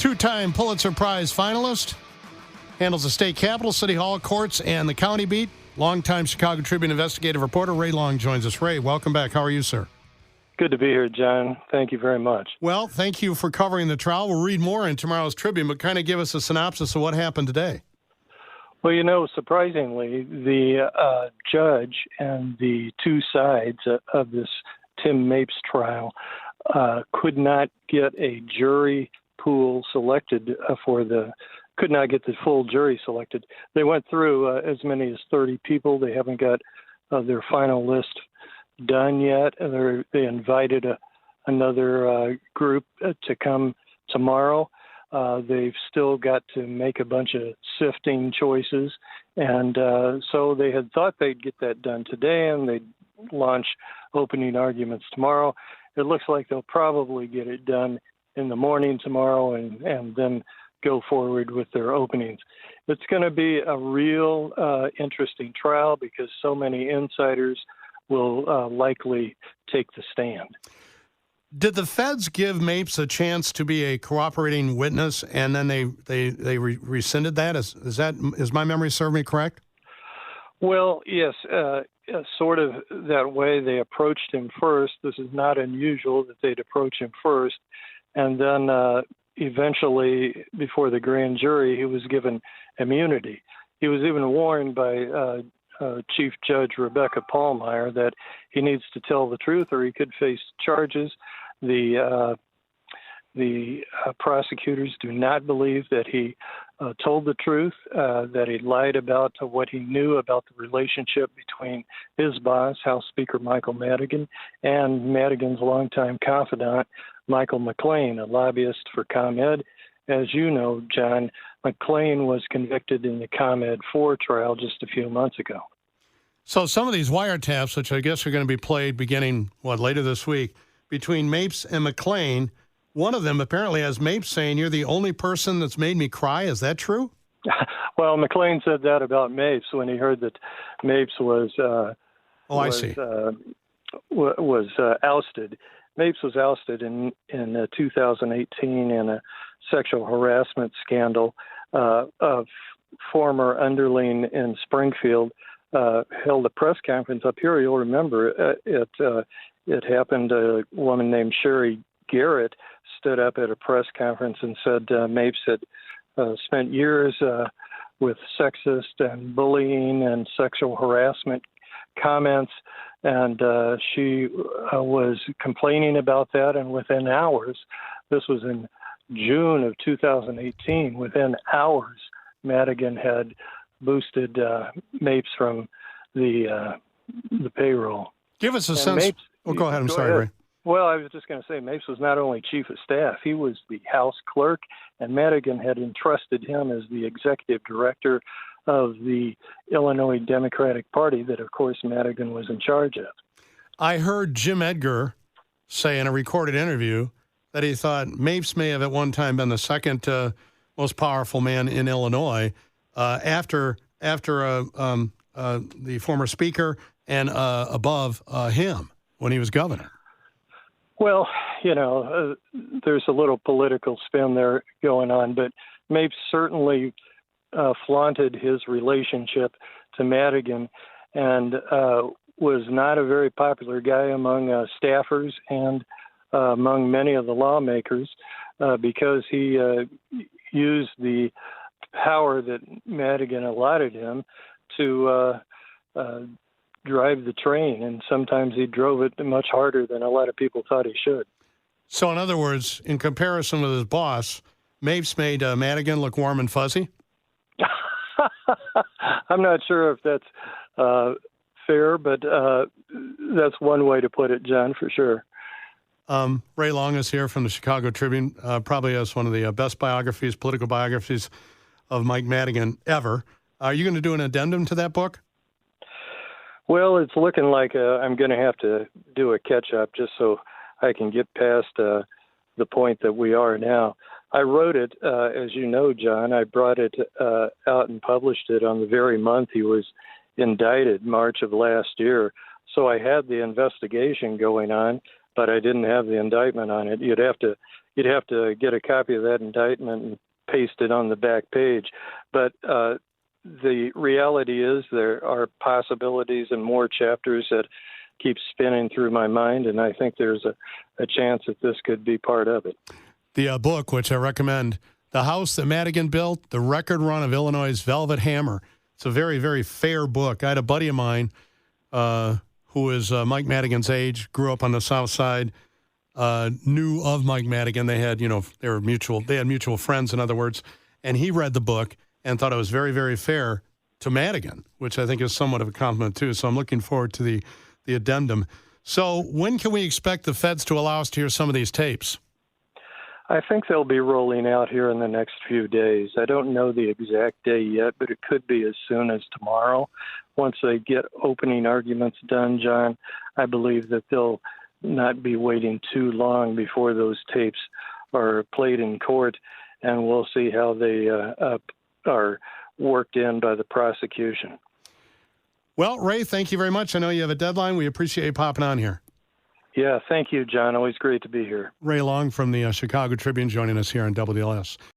Two-time Pulitzer Prize finalist, handles the state capitol, city hall, courts, and the county beat. Longtime Chicago Tribune investigative reporter Ray Long joins us. Ray, welcome back. How are you, sir? Good to be here, John. Thank you very much. Well, thank you for covering the trial. We'll read more in tomorrow's Tribune, but kind of give us a synopsis of what happened today. Well, surprisingly, the judge and the two sides of this Tim Mapes trial could not get a jury pool selected could not get the full jury selected. They went through as many as 30 people. They haven't got their final list done yet. They invited another group to come tomorrow. They've still got to make a bunch of sifting choices. And so they had thought they'd get that done today, and they'd launch opening arguments tomorrow. It looks like they'll probably get it done in the morning tomorrow and then go forward with their openings. It's going to be a real interesting trial because so many insiders will likely take the stand. Did the feds give Mapes a chance to be a cooperating witness, and then they rescinded that? Is my memory serve me correct? Well, yes, sort of that way. They approached him first. This is not unusual that they'd approach him first, and then eventually, before the grand jury, he was given immunity. He was even warned by Chief Judge Rebecca Pallmeyer that he needs to tell the truth or he could face charges. The prosecutors do not believe that he told the truth, that he lied about what he knew about the relationship between his boss, House Speaker Michael Madigan, and Madigan's longtime confidant, Michael McLean, a lobbyist for ComEd. As you know, John, McLean was convicted in the ComEd 4 trial just a few months ago. So some of these wiretaps, which I guess are going to be played beginning, later this week, between Mapes and McLean, one of them apparently has Mapes saying, "You're the only person that's made me cry." Is that true? Well, McLean said that about Mapes when he heard that Mapes was ousted. Mapes was ousted in 2018 in a sexual harassment scandal. A former underling in Springfield held a press conference up here. You'll remember it happened. A woman named Sherry Garrett stood up at a press conference and said Mapes had spent years with sexist and bullying and sexual harassment comments, and she was complaining about that, and within hours, this was in June of 2018, within hours, Madigan had boosted Mapes from the payroll. Give us a sense. Mapes, go ahead. I'm sorry, Ray. Well, I was just going to say Mapes was not only chief of staff, he was the House clerk, and Madigan had entrusted him as the executive director of the Illinois Democratic Party that, of course, Madigan was in charge of. I heard Jim Edgar say in a recorded interview that he thought Mapes may have at one time been the second most powerful man in Illinois after the former speaker and above him when he was governor. Well, there's a little political spin there going on, but Mapes certainly flaunted his relationship to Madigan and was not a very popular guy among staffers and among many of the lawmakers because he used the power that Madigan allotted him to drive the train, and sometimes he drove it much harder than a lot of people thought he should. So, in other words, in comparison with his boss, Mapes made Madigan look warm and fuzzy? I'm not sure if that's fair, but that's one way to put it, John, for sure. Ray Long is here from the Chicago Tribune, probably has one of the best political biographies of Mike Madigan ever. Are you going to do an addendum to that book? Well, it's looking like I'm going to have to do a catch-up just so I can get past the point that we are now. I wrote it, as you know, John. I brought it out and published it on the very month he was indicted, March of last year. So I had the investigation going on, but I didn't have the indictment on it. You'd have to you'd have to get a copy of that indictment and paste it on the back page. But the reality is there are possibilities and more chapters that keep spinning through my mind, and I think there's a chance that this could be part of it. The book, which I recommend, The House That Madigan Built, The Record Run of Illinois' Velvet Hammer. It's a very, very fair book. I had a buddy of mine who is Mike Madigan's age, grew up on the South Side, knew of Mike Madigan. They had, they had mutual friends, in other words, and he read the book and thought it was very, very fair to Madigan, which I think is somewhat of a compliment, too. So I'm looking forward to the addendum. So when can we expect the feds to allow us to hear some of these tapes? I think they'll be rolling out here in the next few days. I don't know the exact day yet, but it could be as soon as tomorrow. Once they get opening arguments done, John, I believe that they'll not be waiting too long before those tapes are played in court, and we'll see how they are worked in by the prosecution. Well, Ray, thank you very much. I know you have a deadline. We appreciate you popping on here. Yeah, thank you, John. Always great to be here. Ray Long from the Chicago Tribune joining us here on WLS.